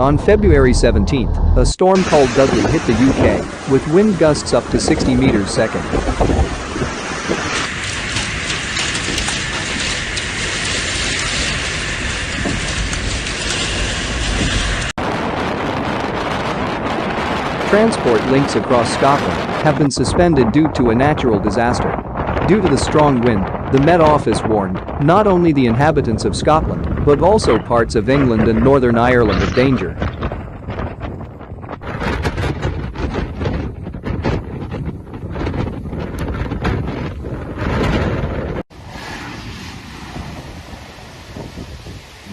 On February 17th, a storm called Dudley hit the UK, with wind gusts up to 60 meters a second. Transport links across Scotland have been suspended due to a natural disaster. Due to the strong wind, the Met Office warned not only the inhabitants of Scotland, but also parts of England and Northern Ireland of danger.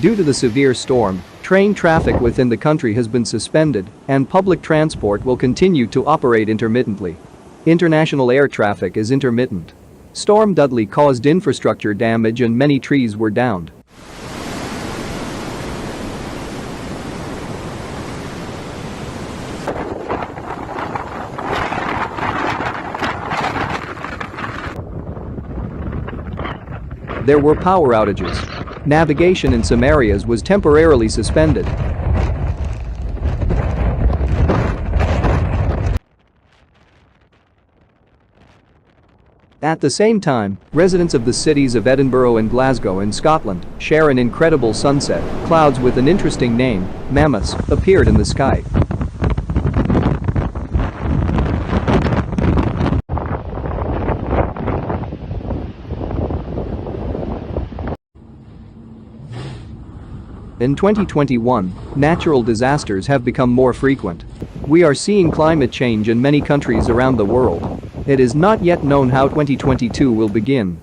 Due to the severe storm, train traffic within the country has been suspended, and public transport will continue to operate intermittently. International air traffic is intermittent. Storm Dudley caused infrastructure damage and many trees were downed. There were power outages. Navigation in some areas was temporarily suspended. At the same time, residents of the cities of Edinburgh and Glasgow in Scotland share an incredible sunset. Clouds with an interesting name, mammoths, appeared in the sky. In 2021, natural disasters have become more frequent. We are seeing climate change in many countries around the world. It is not yet known how 2022 will begin.